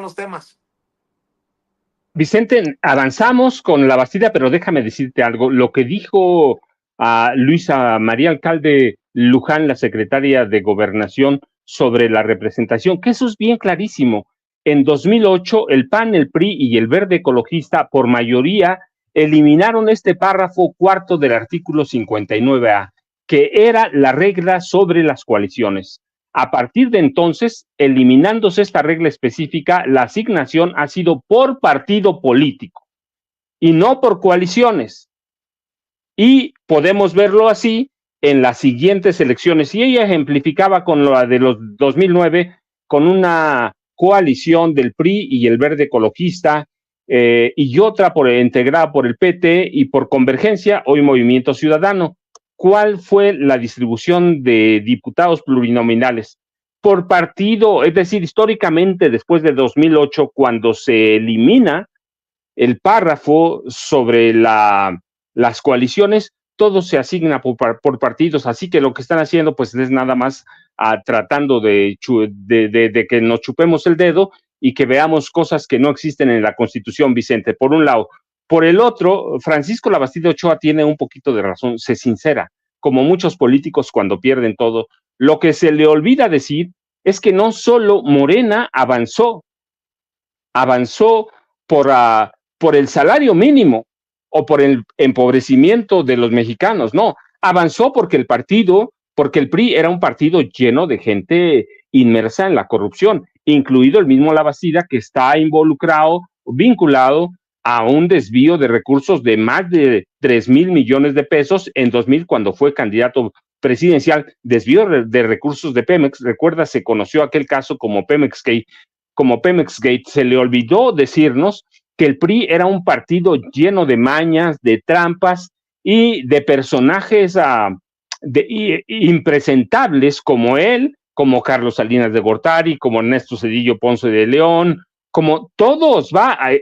buenos temas. Vicente, avanzamos con la Bastida, pero déjame decirte algo. Lo que dijo a Luisa María Alcalde Luján, la secretaria de Gobernación, sobre la representación, que eso es bien clarísimo. En 2008, el PAN, el PRI y el Verde Ecologista, por mayoría, eliminaron este párrafo cuarto del artículo 59A, que era la regla sobre las coaliciones. A partir de entonces, eliminándose esta regla específica, la asignación ha sido por partido político y no por coaliciones. Y podemos verlo así en las siguientes elecciones. Y ella ejemplificaba con la de los 2009, con una coalición del PRI y el Verde Ecologista, y otra integrada por el PT y por Convergencia, hoy Movimiento Ciudadano. ¿Cuál fue la distribución de diputados plurinominales? Por partido, es decir, históricamente, después de 2008, cuando se elimina el párrafo sobre las coaliciones, todo se asigna por partidos, así que lo que están haciendo pues es nada más tratando de que nos chupemos el dedo y que veamos cosas que no existen en la Constitución, Vicente, por un lado. Por el otro, Francisco Labastida Ochoa tiene un poquito de razón, se sincera, como muchos políticos cuando pierden todo. Lo que se le olvida decir es que no solo Morena avanzó por el salario mínimo o por el empobrecimiento de los mexicanos, no, avanzó porque el PRI era un partido lleno de gente inmersa en la corrupción, incluido el mismo Labastida, que está vinculado a un desvío de recursos de más de 3,000 millones de pesos en 2000, cuando fue candidato presidencial, desvío de recursos de Pemex. Recuerda, se conoció aquel caso como Pemex Gate. Se le olvidó decirnos que el PRI era un partido lleno de mañas, de trampas y de personajes impresentables como él, como Carlos Salinas de Gortari, como Ernesto Zedillo Ponce de León, como todos.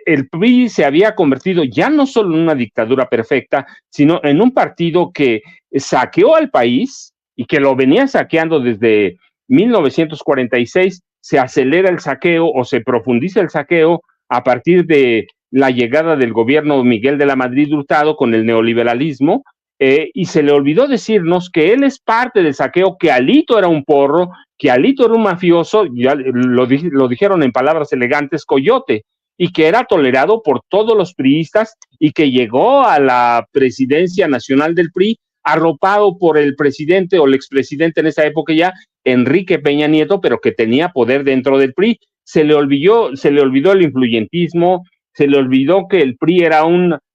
El PRI se había convertido ya no solo en una dictadura perfecta, sino en un partido que saqueó al país y que lo venía saqueando desde 1946. Se acelera el saqueo o se profundiza el saqueo a partir de la llegada del gobierno Miguel de la Madrid Hurtado con el neoliberalismo, y se le olvidó decirnos que él es parte del saqueo, que Alito era un porro, que Alito era un mafioso, ya lo dijeron en palabras elegantes, coyote, y que era tolerado por todos los priistas y que llegó a la presidencia nacional del PRI arropado por el presidente o el expresidente en esa época ya, Enrique Peña Nieto, pero que tenía poder dentro del PRI. Se le olvidó el influyentismo, se le olvidó que el PRI era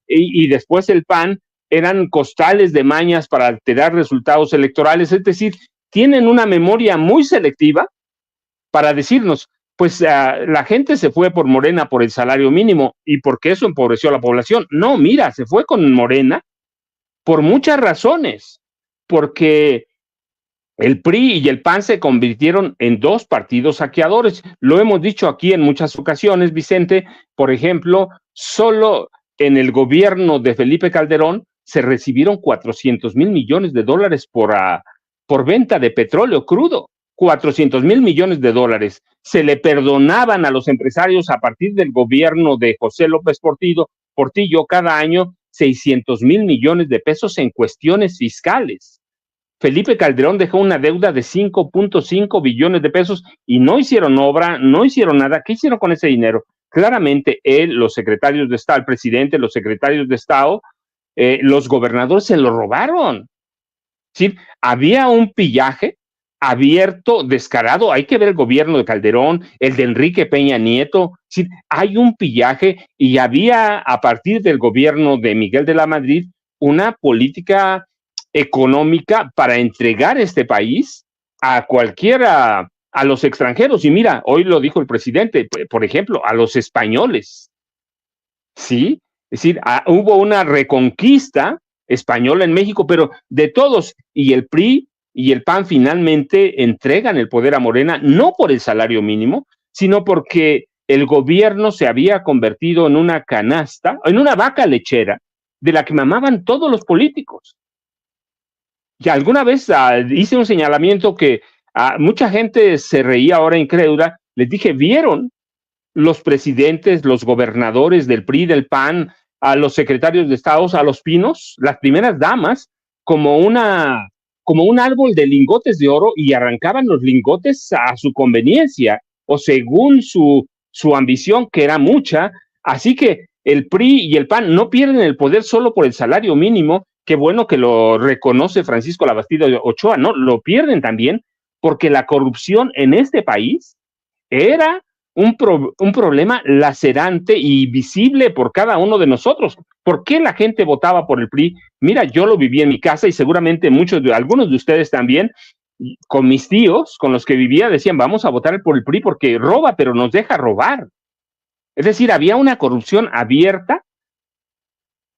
y después el PAN eran costales de mañas para alterar resultados electorales, es decir, tienen una memoria muy selectiva para decirnos, pues la gente se fue por Morena por el salario mínimo y porque eso empobreció a la población. No, mira, se fue con Morena por muchas razones, porque el PRI y el PAN se convirtieron en dos partidos saqueadores. Lo hemos dicho aquí en muchas ocasiones, Vicente. Por ejemplo, solo en el gobierno de Felipe Calderón se recibieron 400,000 millones de dólares por venta de petróleo crudo. 400,000 millones de dólares. Se le perdonaban a los empresarios a partir del gobierno de José López Portillo cada año 600,000 millones de pesos en cuestiones fiscales. Felipe Calderón dejó una deuda de 5.5 billones de pesos y no hicieron obra, no hicieron nada. ¿Qué hicieron con ese dinero? Claramente él, los secretarios de Estado, el presidente, los secretarios de Estado, los gobernadores se lo robaron. ¿Sí? Había un pillaje abierto, descarado. Hay que ver el gobierno de Calderón, el de Enrique Peña Nieto. ¿Sí? Hay un pillaje y había, a partir del gobierno de Miguel de la Madrid, una política económica para entregar este país a cualquiera, a los extranjeros. Y mira, hoy lo dijo el presidente, por ejemplo, a los españoles. ¿Sí? Es decir, hubo una reconquista española en México, pero de todos, y el PRI y el PAN finalmente entregan el poder a Morena, no por el salario mínimo, sino porque el gobierno se había convertido en una canasta, en una vaca lechera, de la que mamaban todos los políticos. Y alguna vez hice un señalamiento que mucha gente se reía ahora incrédula, les dije, ¿vieron los presidentes, los gobernadores del PRI, del PAN, a los secretarios de Estado, a los pinos, las primeras damas, como como un árbol de lingotes de oro y arrancaban los lingotes a su conveniencia o según su ambición, que era mucha. Así que el PRI y el PAN no pierden el poder solo por el salario mínimo. Qué bueno que lo reconoce Francisco Labastida Ochoa, no, lo pierden también porque la corrupción en este país era un problema lacerante y visible por cada uno de nosotros. ¿Por qué la gente votaba por el PRI? Mira, yo lo viví en mi casa y seguramente algunos de ustedes también, con mis tíos, con los que vivía, decían, vamos a votar por el PRI porque roba, pero nos deja robar. Es decir, había una corrupción abierta,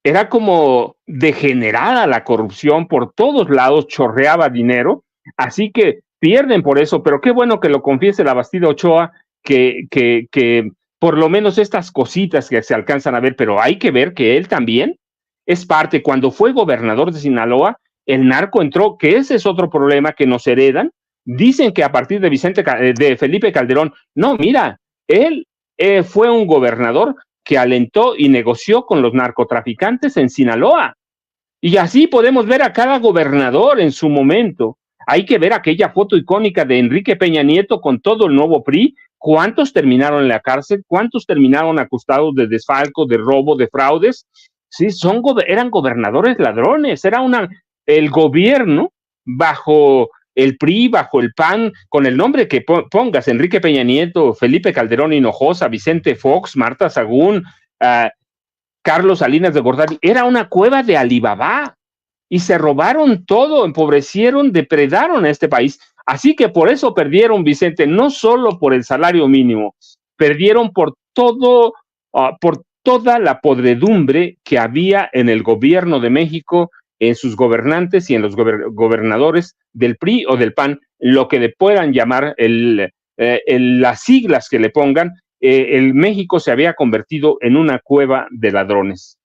era como degenerada la corrupción, por todos lados chorreaba dinero, así que pierden por eso, pero qué bueno que lo confiese Labastida Ochoa, que por lo menos estas cositas que se alcanzan a ver, pero hay que ver que él también es parte. Cuando fue gobernador de Sinaloa, el narco entró, que ese es otro problema que nos heredan. Dicen que a partir de Felipe Calderón, no, mira, él fue un gobernador que alentó y negoció con los narcotraficantes en Sinaloa. Y así podemos ver a cada gobernador en su momento. Hay que ver aquella foto icónica de Enrique Peña Nieto con todo el nuevo PRI. ¿Cuántos terminaron en la cárcel? ¿Cuántos terminaron acusados de desfalco, de robo, de fraudes? Sí, eran gobernadores ladrones. El gobierno bajo el PRI, bajo el PAN, con el nombre que pongas, Enrique Peña Nieto, Felipe Calderón Hinojosa, Vicente Fox, Marta Sagún, Carlos Salinas de Gortari, era una cueva de Alibaba y se robaron todo, empobrecieron, depredaron a este país. Así que por eso perdieron, Vicente, no solo por el salario mínimo, perdieron por por toda la podredumbre que había en el gobierno de México, en sus gobernantes y en los gobernadores del PRI o del PAN, lo que le puedan llamar las siglas que le pongan. El México se había convertido en una cueva de ladrones.